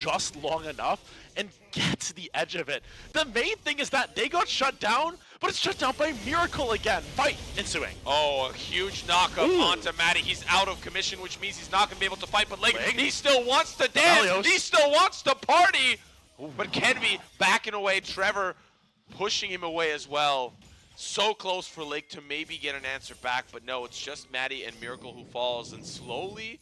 just long enough and get to the edge of it. The main thing is that they got shut down, but it's shut down by Miracle again. Fight ensuing. Oh, a huge knockup onto Matty. He's out of commission, which means he's not going to be able to fight, but Lig, he still wants to dance. Valios. He still wants to party. But Kenvi backing away. Trevor pushing him away as well. So close for Lig to maybe get an answer back, but no, it's just Matty and Miracle who falls, and slowly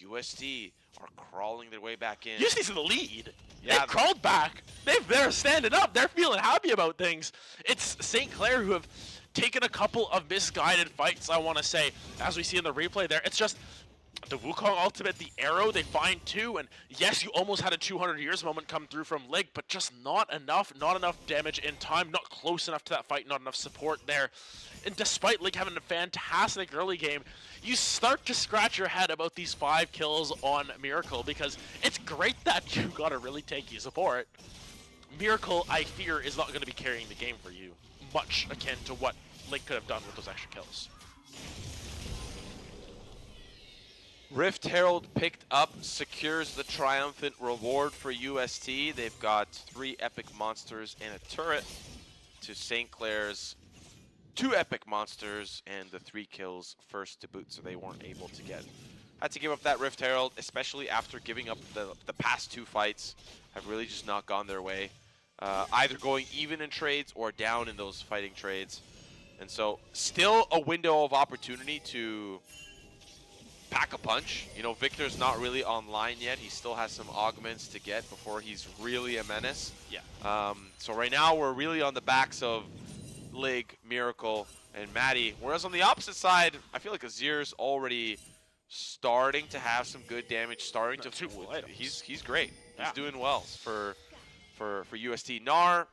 USD are crawling their way back in. USD's in the lead. Yeah. They've crawled back. They're standing up. They're feeling happy about things. It's St. Clair who have taken a couple of misguided fights, I want to say, as we see in the replay there. It's just the Wukong ultimate, the arrow, they find two, and yes, you almost had a 200 years moment come through from Lig, but just not enough damage in time, not close enough to that fight, not enough support there. And despite Lig having a fantastic early game, you start to scratch your head about these 5 kills on Miracle, because it's great that you got a really tanky support. Miracle, I fear, is not going to be carrying the game for you, much akin to what Lig could have done with those extra kills. Rift Herald picked up, secures the triumphant reward for UST. They've got 3 epic monsters and a turret to St. Clair's 2 epic monsters and the 3 kills first to boot, so they weren't able to get. Had to give up that Rift Herald, especially after giving up the past 2 fights. Have really just not gone their way. Either going even in trades or down in those fighting trades. And so still a window of opportunity to pack a punch. You know, Victor's not really online yet. He still has some augments to get before he's really a menace. Yeah. So right now we're really on the backs of Lig, Miracle, and Matty. Whereas on the opposite side, I feel like Azir's already starting to have some good damage. Starting to he's great. Yeah. He's doing well for UST. Nar.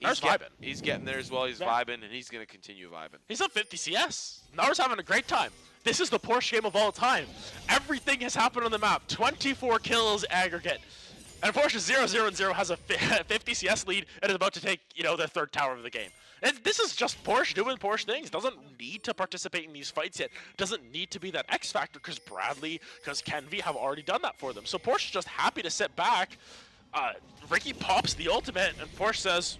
Nar's vibing. He's getting there as well. He's vibing, and he's going to continue vibing. He's at 50 CS. Nar's having a great time. This is the Porsche game of all time. Everything has happened on the map. 24 kills aggregate. And Porsche 0-0-0 has a 50 CS lead and is about to take, you know, the 3rd tower of the game. And this is just Porsche doing Porsche things. Doesn't need to participate in these fights yet. Doesn't need to be that X factor because Bradley, because Kenvi have already done that for them. So Porsche's just happy to sit back. Ricky pops the ultimate and Porsche says,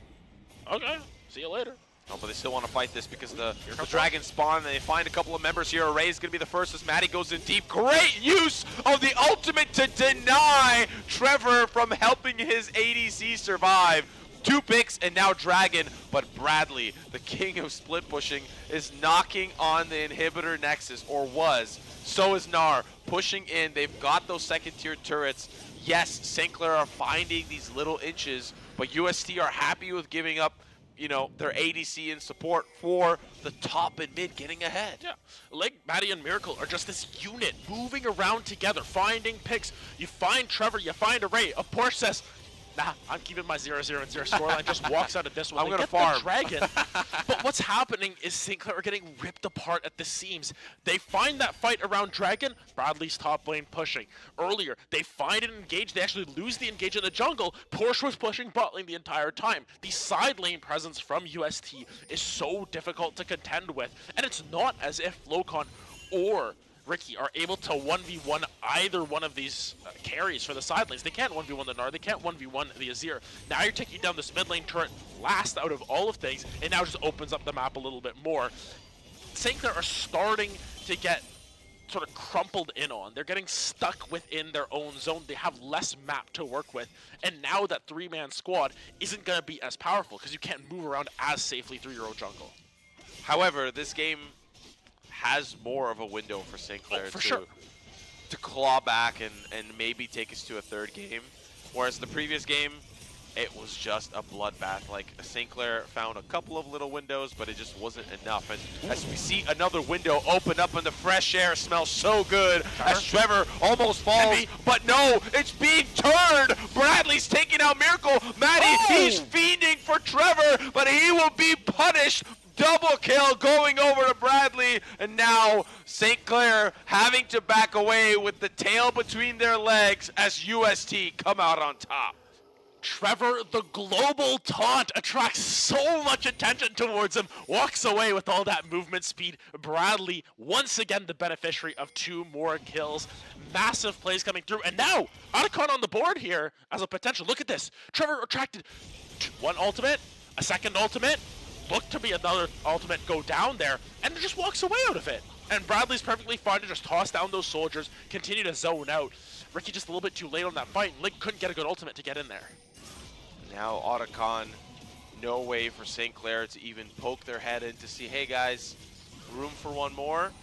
okay, see you later. Oh, but they still want to fight this because the dragon spawn, and they find a couple of members here. Array's going to be the first as Matty goes in deep. Great use of the ultimate to deny Trevor from helping his ADC survive. 2 picks and now Dragon, but Bradley, the king of split pushing, is knocking on the inhibitor nexus, or was. So is Nar, pushing in. They've got those 2nd tier turrets. Yes, St. Clair are finding these little inches, but UST are happy with giving up, you know, their ADC and support for the top and mid getting ahead. Yeah, Lig, Matty, and Miracle are just this unit moving around together, finding picks. You find Trevor, you find Array. Of course says, nah, I'm keeping my 0-0-0 scoreline, just walks out of this one. I'm going to farm. The Dragon. But what's happening is St. Clair are getting ripped apart at the seams. They find that fight around Dragon, Bradley's top lane pushing. Earlier, they find an engage, they actually lose the engage in the jungle. Porsche was pushing bot lane the entire time. The side lane presence from UST is so difficult to contend with, and it's not as if Locon or Ricky are able to 1v1 either one of these carries for the side lanes. They can't 1v1 the Gnar, they can't 1v1 the Azir. Now you're taking down this mid lane turret last out of all of things, and now just opens up the map a little bit more. St. Clair are starting to get sort of crumpled in on. They're getting stuck within their own zone. They have less map to work with, and now that 3-man squad isn't going to be as powerful because you can't move around as safely through your own jungle. However, this game has more of a window for St. Clair to claw back and maybe take us to a 3rd game. Whereas the previous game, it was just a bloodbath. Like, St. Clair found a couple of little windows, but it just wasn't enough. And as we see another window open up and the fresh air smells so good as Trevor almost falls, but no, it's being turned. Bradley's taking out Miracle. Matty, he's fiending for Trevor, but he will be punished. Double kill going over to Bradley, and now St. Clair having to back away with the tail between their legs as UST come out on top. Trevor, the global taunt, attracts so much attention towards him, walks away with all that movement speed. Bradley, once again, the beneficiary of 2 more kills. Massive plays coming through, and now, Otacon on the board here as a potential. Look at this. Trevor attracted 1 ultimate, a second ultimate, looked to be another ultimate go down there, and just walks away out of it. And Bradley's perfectly fine to just toss down those soldiers, continue to zone out. Ricky just a little bit too late on that fight, and Link couldn't get a good ultimate to get in there. Now Otacon, no way for St. Clair to even poke their head in to see, hey guys, room for one more?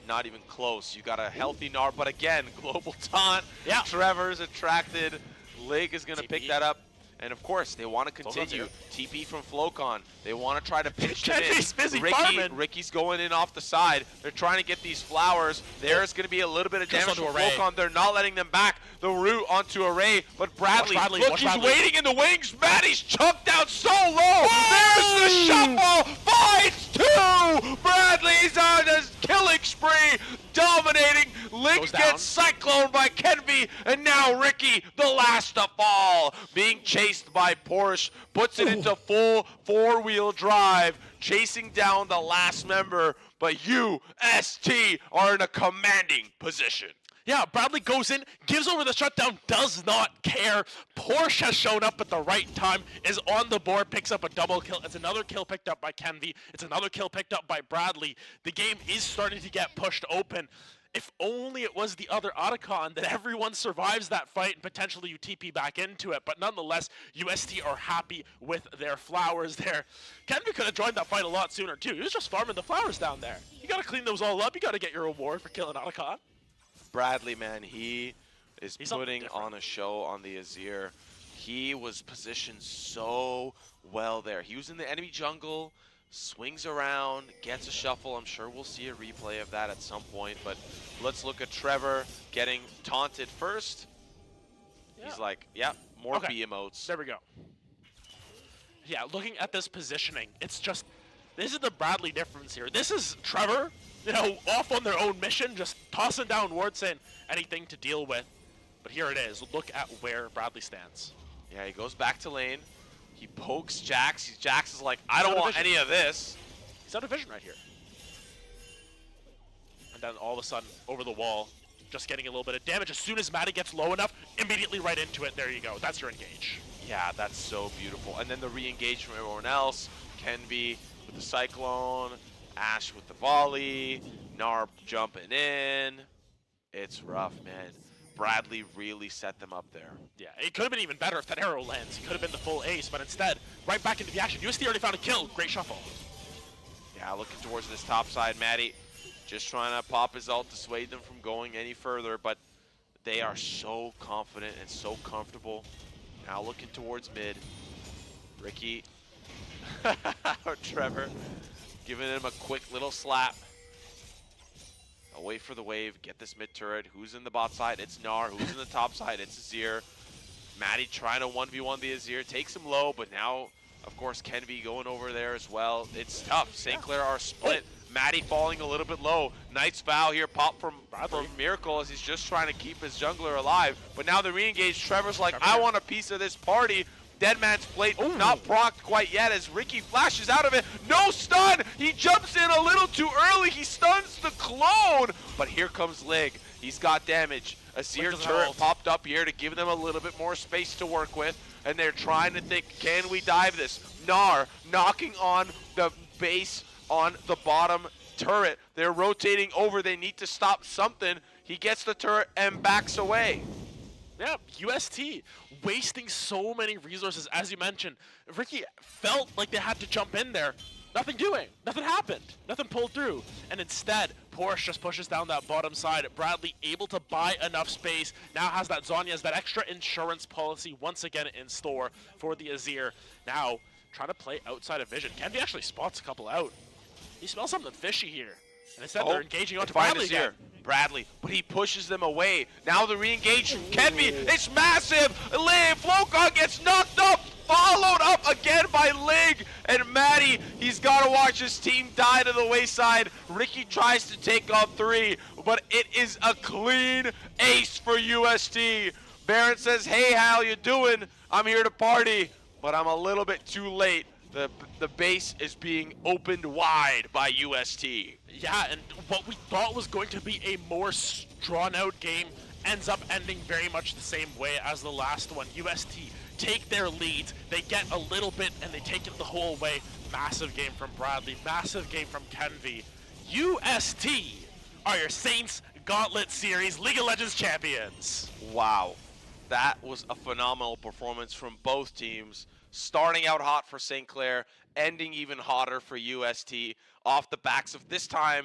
Not even close. You got a healthy Gnar, but again, global taunt. Yeah. Trevor's attracted. Lig is going to pick that up. And of course, they want to continue. TP from Flocon. They want to try to pinch them in. Busy farming. Ricky's going in off the side. They're trying to get these flowers. There's going to be a little bit of damage from Flocon. They're not letting them back. The root onto Array, but Bradley, look, he's waiting in the wings. Maddie's chunked down so low. There's the shuffle. Finds 2. Bradley's on a killing spree, dominating. Link gets cycloned by Kenvi, and now Ricky, the last to fall, being chased by Porsche, puts it into full 4-wheel drive, chasing down the last member, but UST are in a commanding position. Yeah, Bradley goes in, gives over the shutdown, does not care. Porsche has shown up at the right time, is on the board, picks up a double kill. It's another kill picked up by Kenvi. It's another kill picked up by Bradley. The game is starting to get pushed open. If only it was the other Otacon that everyone survives that fight and potentially you TP back into it. But nonetheless, UST are happy with their flowers there. Kenvi could have joined that fight a lot sooner too. He was just farming the flowers down there. You gotta clean those all up. You gotta get your reward for killing Otacon. Bradley, man, he's putting on a show on the Azir. He was positioned so well there. He was in the enemy jungle, swings around, gets a shuffle. I'm sure we'll see a replay of that at some point, but let's look at Trevor getting taunted first. Yeah. He's like, yeah, more B emotes. There we go. Yeah, looking at this positioning, it's just, this is the Bradley difference here. This is Trevor, you know, off on their own mission, just tossing down wards saying anything to deal with. But here it is. Look at where Bradley stands. Yeah, he goes back to lane. He pokes Jax. Jax is like, I don't want any of this. He's out of vision right here. And then all of a sudden, over the wall, just getting a little bit of damage. As soon as Maddie gets low enough, immediately right into it. There you go. That's your engage. Yeah, that's so beautiful. And then the re-engage from everyone else. Kenvi with the Cyclone. Ashe with the volley. Gnar jumping in. It's rough, man. Bradley really set them up there. Yeah, it could have been even better if that arrow lands. He could have been the full ace, but instead, right back into the action. UST already found a kill. Great shuffle. Yeah, looking towards this top side. Maddie just trying to pop his ult to dissuade them from going any further, but they are so confident and so comfortable. Now looking towards mid. Ricky, or Trevor, giving him a quick little slap. I'll wait for the wave, get this mid turret. Who's in the bot side? It's Gnar. Who's in the top side? It's Azir. Maddie trying to 1v1 the Azir. Takes him low, but now, of course, Kenvi going over there as well. It's tough. St. Clair are split. Maddie falling a little bit low. Knight's Vow here, pop from Miracle as he's just trying to keep his jungler alive. But now the re-engage, Trevor's like, I want a piece of this party. Deadman's Plate not procced quite yet as Ricky flashes out of it. No stun! He jumps in a little too early. He stuns the clone. But here comes Lig. He's got damage. Azir turret popped up here to give them a little bit more space to work with. And they're trying to think, can we dive this? Gnar knocking on the base on the bottom turret. They're rotating over. They need to stop something. He gets the turret and backs away. Yeah, UST wasting so many resources, as you mentioned. Ricky felt like they had to jump in there. Nothing doing. Nothing happened. Nothing pulled through. And instead, Porsche just pushes down that bottom side. Bradley able to buy enough space. Now has that Zhonya as that extra insurance policy once again in store for the Azir. Now, trying to play outside of vision. Kenvi actually spots a couple out. He smells something fishy here. And instead, they're engaging onto Bradley again. Bradley, but he pushes them away. Now the re-engage from Kenvi, it's massive! Flocon gets knocked up, followed up again by Lig, and Maddie, he's got to watch his team die to the wayside. Ricky tries to take on 3, but it is a clean ace for UST. Baron says, hey, how you doing? I'm here to party, but I'm a little bit too late. The base is being opened wide by UST. Yeah, and what we thought was going to be a more drawn-out game ends up ending very much the same way as the last one. UST take their leads, they get a little bit, and they take it the whole way. Massive game from Bradley, massive game from Kenvi. UST are your Saints Gauntlet Series League of Legends champions. Wow, that was a phenomenal performance from both teams. Starting out hot for St. Clair, ending even hotter for UST off the backs of this time,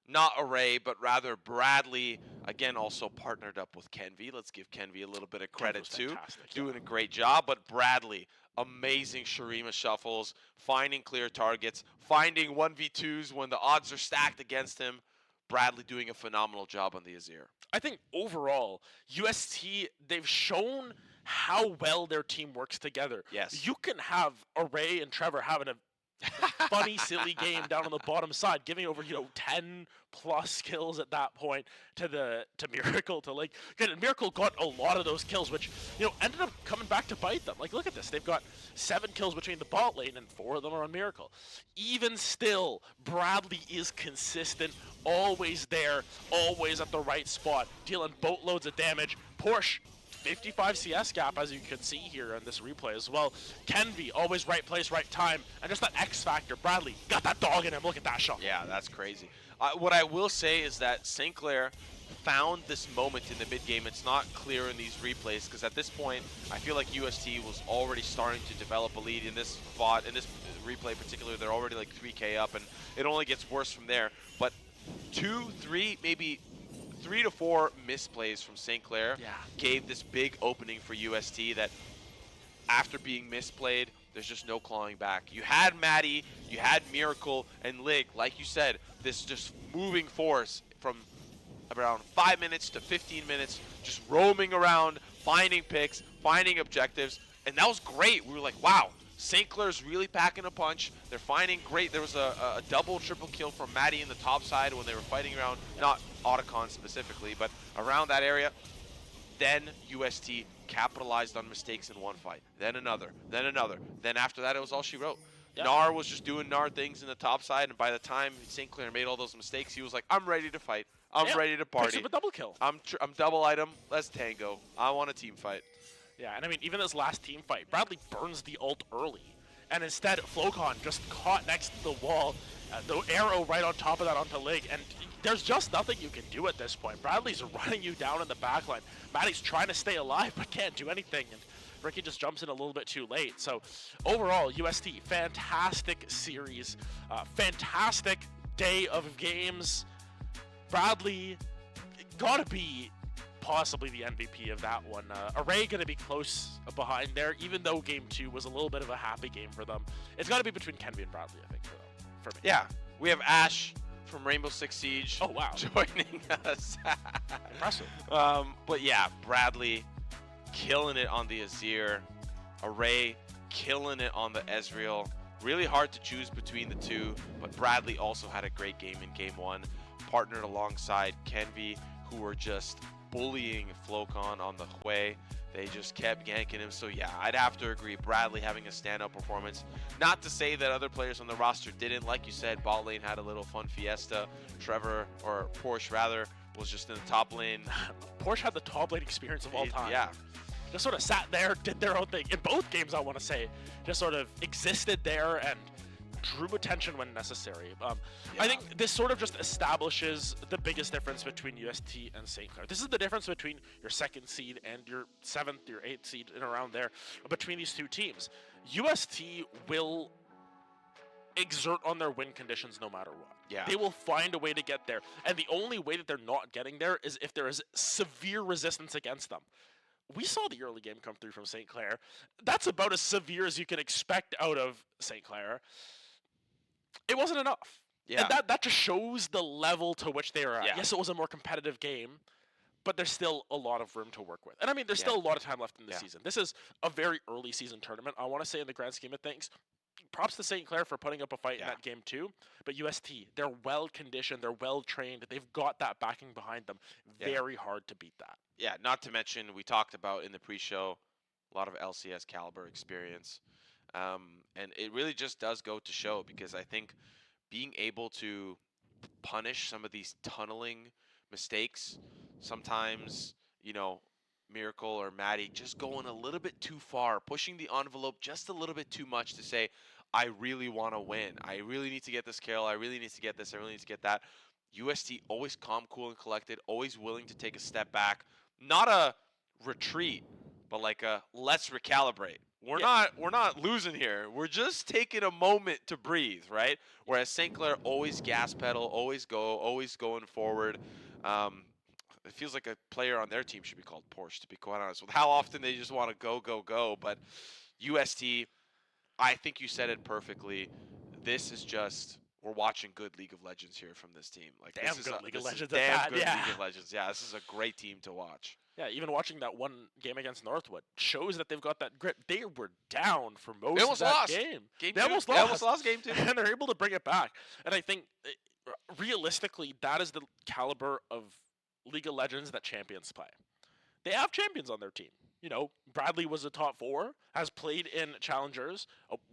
not Array, but rather Bradley. Again, also partnered up with Kenvi. Let's give Kenvi a little bit of credit too. Doing a great job, but Bradley, amazing Shurima shuffles, finding clear targets, finding 1v2s when the odds are stacked against him. Bradley doing a phenomenal job on the Azir. I think overall, UST, they've shown how well their team works together. Yes. You can have Array and Trevor having a funny, silly game down on the bottom side, giving over 10 plus kills at that point to Miracle to like. Good, and Miracle got a lot of those kills, which ended up coming back to bite them. Like, look at this, they've got 7 kills between the bot lane, and 4 of them are on Miracle. Even still, Bradley is consistent, always there, always at the right spot, dealing boatloads of damage. Porsche, 55 CS gap, as you can see here in this replay as well. Kenvi, always right place, right time, and just that X factor. Bradley got that dog in him. Look at that shot. Yeah, that's crazy. What I will say is that St. Clair found this moment in the mid game. It's not clear in these replays because at this point, I feel like UST was already starting to develop a lead in this spot. In this replay in particular, they're already like 3K up, and it only gets worse from there. But 2, 3, maybe 3 to 4 misplays from St. Clair gave this big opening for UST that after being misplayed, there's just no clawing back. You had Maddie, you had Miracle, and Lig, like you said, this just moving force from around 5 minutes to 15 minutes, just roaming around, finding picks, finding objectives, and that was great. We were like, wow, St. Clair's really packing a punch. They're finding great. There was a double, triple kill from Maddie in the top side when they were fighting around, not Otacon specifically, but around that area. Then UST capitalized on mistakes in one fight. Then another. Then another. Then after that, it was all she wrote. Yep. Gnar was just doing Gnar things in the top side, and by the time St. Clair made all those mistakes, he was like, I'm ready to fight. I'm ready to party. Picks up a double kill. I'm double item. Let's tango. I want a team fight. Yeah, and I mean, even this last team fight, Bradley burns the ult early. And instead, Flocon just caught next to the wall, the arrow right on top of that onto Lig, and there's just nothing you can do at this point. Bradley's running you down in the backline. Maddie's trying to stay alive, but can't do anything, and Ricky just jumps in a little bit too late. So overall, UST, fantastic series, fantastic day of games. Bradley, gotta be possibly the MVP of that one. Array going to be close behind there, even though Game 2 was a little bit of a happy game for them. It's got to be between Kenvi and Bradley, I think, for me. Yeah, we have Ash from Rainbow Six Siege joining us. Impressive. But yeah, Bradley killing it on the Azir. Array killing it on the Ezreal. Really hard to choose between the two, but Bradley also had a great game in Game 1. Partnered alongside Kenvi, who were just bullying Flocon on the Hwei. They just kept yanking him. So yeah, I'd have to agree. Bradley having a standout performance. Not to say that other players on the roster didn't. Like you said, bot lane had a little fun fiesta. Trevor, or Porsche rather, was just in the top lane. Porsche had the top lane experience of all time. Yeah. Just sort of sat there, did their own thing. In both games, I want to say, just sort of existed there and drew attention when necessary. I think this sort of just establishes the biggest difference between UST and St. Clair. This is the difference between your 2nd seed and your 7th, your 8th seed, and around there, between these two teams. UST will exert on their win conditions no matter what. Yeah. They will find a way to get there. And the only way that they're not getting there is if there is severe resistance against them. We saw the early game come through from St. Clair. That's about as severe as you can expect out of St. Clair. It wasn't enough. Yeah. And that just shows the level to which they are at. Yeah. Yes, it was a more competitive game, but there's still a lot of room to work with. And I mean, there's still a lot of time left in the season. This is a very early season tournament. I want to say in the grand scheme of things, props to St. Clair for putting up a fight in Yeah. that game too. But UST, they're well conditioned, they're well trained, they've got that backing behind them. Yeah. Very hard to beat that. Yeah, not to mention, we talked about in the pre-show, a lot of LCS caliber experience. And it really just does go to show, because I think being able to punish some of these tunneling mistakes, sometimes, Miracle or Maddie just going a little bit too far, pushing the envelope just a little bit too much to say, I really want to win. I really need to get this kill. I really need to get this. I really need to get that. UST always calm, cool, and collected, always willing to take a step back. Not a retreat, but like a let's recalibrate. We're not losing here. We're just taking a moment to breathe, right? Whereas St. Clair always gas pedal, always going forward. It feels like a player on their team should be called Porsche, to be quite honest, with how often they just want to go. But UST, I think you said it perfectly. This is just, we're watching good League of Legends here from this team. Like, Damn this is good League of Legends. damn good Yeah. League of Legends. Yeah, this is a great team to watch. Yeah, even watching that one game against Northwood shows that they've got that grit. They were down for most They of almost that lost. game. Game They two. almost They lost. almost lost game 2. And they're able to bring it back. And I think, realistically, that is the caliber of League of Legends that champions play. They have champions on their team. Bradley was a top 4, has played in challengers,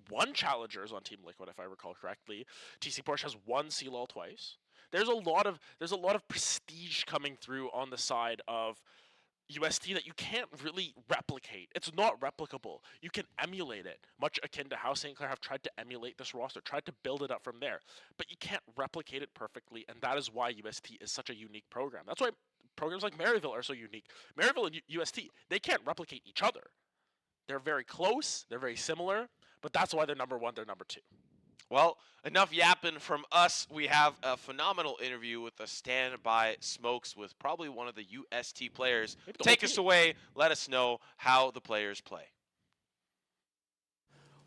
won challengers on Team Liquid, if I recall correctly. TC Porsche has won CLOL twice. There's a lot of prestige coming through on the side of UST that you can't really replicate. It's not replicable. You can emulate it, much akin to how St. Clair have tried to emulate this roster, tried to build it up from there. But you can't replicate it perfectly, and that is why UST is such a unique program. That's why programs like Maryville are so unique. Maryville and UST, they can't replicate each other. They're very close, they're very similar, but that's why they're number 1, they're number 2. Well, enough yapping from us. We have a phenomenal interview with a standby Smokes with probably one of the UST players. Take us away. Let us know how the players play.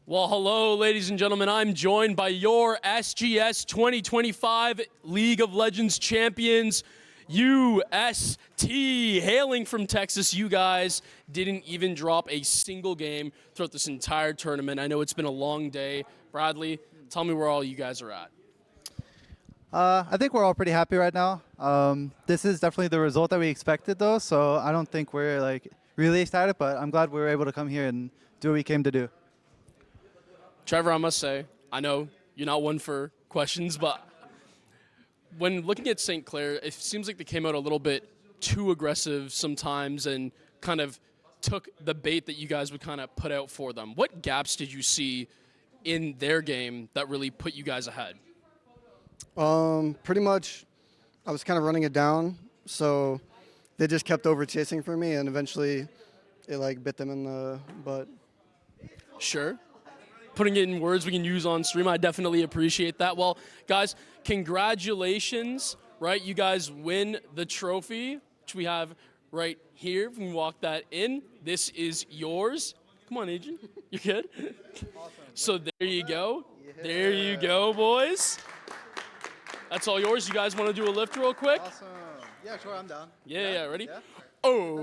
Well, hello, ladies and gentlemen. I'm joined by your SGS 2025 League of Legends champions, UST. Hailing from Texas, you guys didn't even drop a single game throughout this entire tournament. I know it's been a long day. Bradley, tell me where all you guys are at. I think we're all pretty happy right now. This is definitely the result that we expected, though, so I don't think we're really excited, but I'm glad we were able to come here and do what we came to do. Trevor, I must say, I know you're not one for questions, but when looking at St. Clair, it seems like they came out a little bit too aggressive sometimes and kind of took the bait that you guys would kind of put out for them. What gaps did you see in their game that really put you guys ahead? Pretty much, I was kind of running it down, so they just kept over chasing for me, and eventually it bit them in the butt. Sure. Putting it in words we can use on stream, I definitely appreciate that. Well, guys, congratulations, right? You guys win the trophy, which we have right here. If we can walk that in, this is yours. Come on, Adrian. You good? Awesome. So there you go. Yeah. There you go, boys. That's all yours. You guys want to do a lift real quick? Awesome. Yeah, sure, I'm down. Yeah, ready? Yeah. Oh,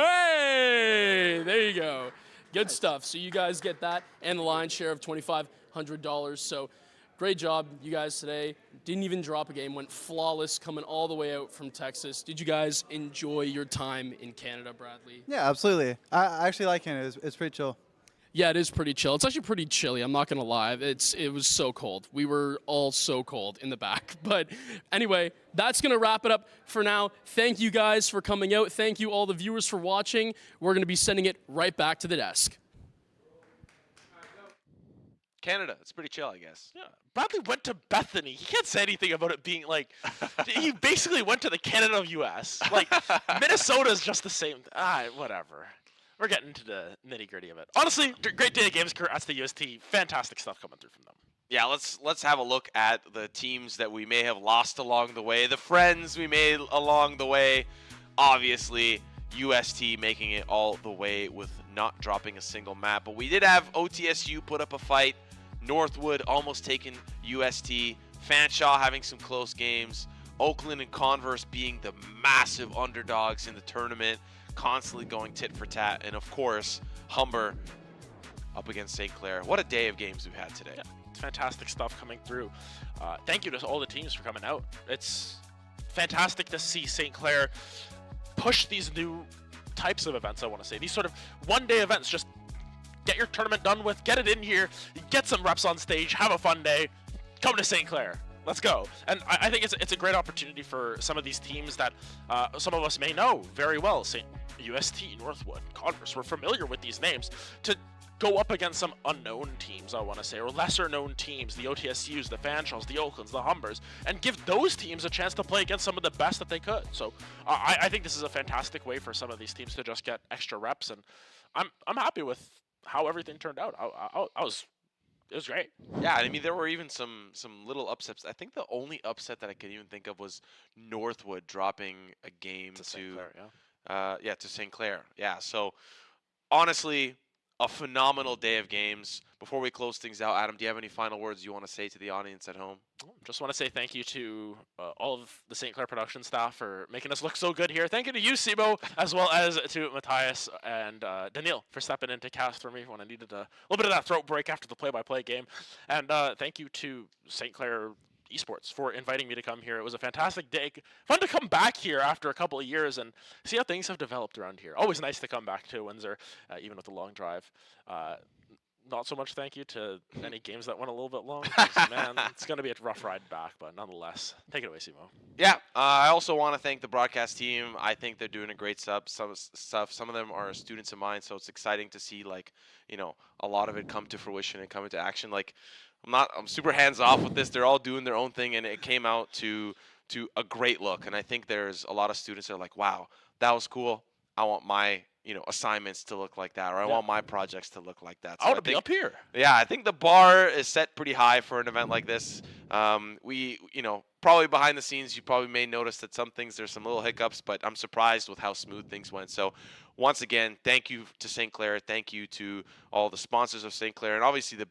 hey! There you go. Good stuff. So you guys get that and the lion's share of $2,500. So great job, you guys, today. Didn't even drop a game. Went flawless coming all the way out from Texas. Did you guys enjoy your time in Canada, Bradley? Yeah, absolutely. I actually like Canada. It's pretty chill. Yeah, it is pretty chill. It's actually pretty chilly. I'm not going to lie. It was so cold. We were all so cold in the back. But anyway, that's going to wrap it up for now. Thank you guys for coming out. Thank you all the viewers for watching. We're going to be sending it right back to the desk. Canada, it's pretty chill, I guess. Yeah, Bradley went to Bethany. He can't say anything about it being he basically went to the Canada of US. Minnesota's just the same. Whatever. We're getting into the nitty-gritty of it. Honestly, great day of games. Congrats to UST. Fantastic stuff coming through from them. Yeah, let's have a look at the teams that we may have lost along the way, the friends we made along the way. Obviously, UST making it all the way with not dropping a single map. But we did have OTSU put up a fight. Northwood almost taking UST. Fanshawe having some close games. Oakland and Converse being the massive underdogs in the tournament, constantly going tit for tat. And of course, Humber up against St. Clair. What a day of games we've had today. Yeah, it's fantastic stuff coming through. Thank you to all the teams for coming out. It's fantastic to see St. Clair push these new types of events, I want to say. These sort of one-day events, just get your tournament done with, get it in here, get some reps on stage, have a fun day, come to St. Clair. Let's go. And I think it's a great opportunity for some of these teams that some of us may know very well. St. UST, Northwood, Converse, we're familiar with these names, to go up against some unknown teams, I want to say, or lesser known teams, the OTSUs, the Fanshaws, the Oaklands, the Humbers, and give those teams a chance to play against some of the best that they could. So I think this is a fantastic way for some of these teams to just get extra reps, and I'm happy with how everything turned out. It was great. Yeah, I mean, there were even some little upsets. I think the only upset that I could even think of was Northwood dropping a game to St. Clair, to St. Clair. Yeah, so honestly, a phenomenal day of games. Before we close things out, Adam, do you have any final words you want to say to the audience at home? Just want to say thank you to all of the St. Clair production staff for making us look so good here. Thank you to you, Sibo, as well as to Matthias and Daniil for stepping in to cast for me when I needed a little bit of that throat break after the play-by-play game. And thank you to St. Clair Esports for inviting me to come here. It was a fantastic day. Fun to come back here after a couple of years and see how things have developed around here. Always nice to come back to Windsor, even with the long drive. Not so much thank you to any games that went a little bit long. Man, it's going to be a rough ride back, but nonetheless, take it away, Simo. Yeah, I also want to thank the broadcast team. I think they're doing a great stuff. Some of them are students of mine, so it's exciting to see, like, you know, a lot of it come to fruition and come into action. Like, I'm super hands off with this. They're all doing their own thing, and it came out to a great look. And I think there's a lot of students that are like, wow, that was cool. I want my assignments to look like that, or I want my projects to look like that. So I want to be up here. Yeah, I think the bar is set pretty high for an event like this. We, probably behind the scenes, you probably may notice that there's some little hiccups, but I'm surprised with how smooth things went. So once again, thank you to St. Clair. Thank you to all the sponsors of St. Clair. And obviously the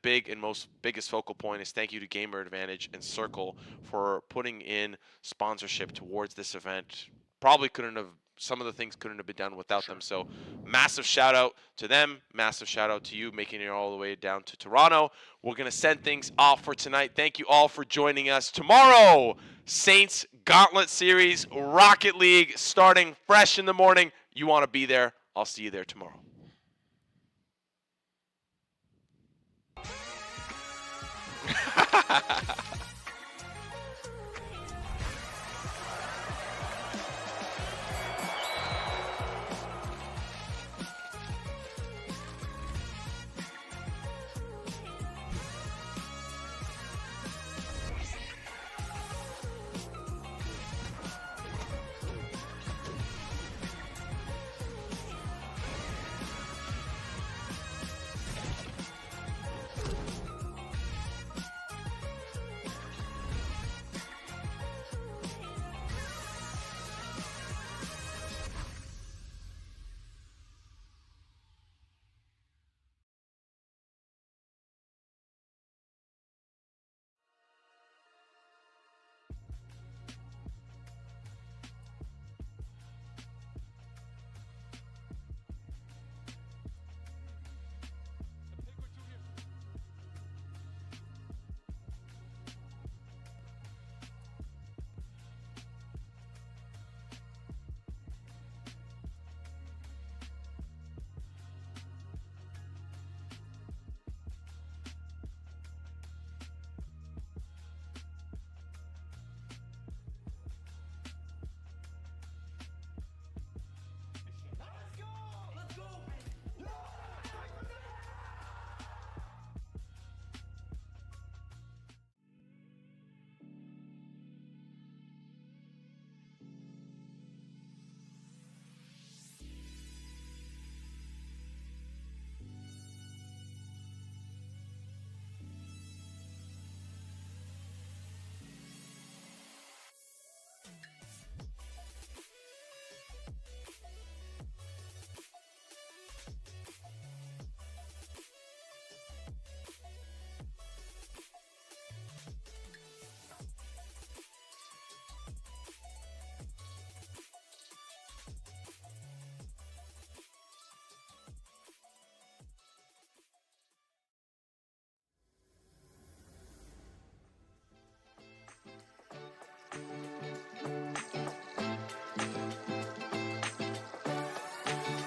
biggest focal point is thank you to Gamer Advantage and Circle for putting in sponsorship towards this event. Some of the things couldn't have been done without them. So massive shout out to them. Massive shout out to you making it all the way down to Toronto. We're going to send things off for tonight. Thank you all for joining us. Tomorrow, Saints Gauntlet Series, Rocket League, starting fresh in the morning. You want to be there. I'll see you there tomorrow.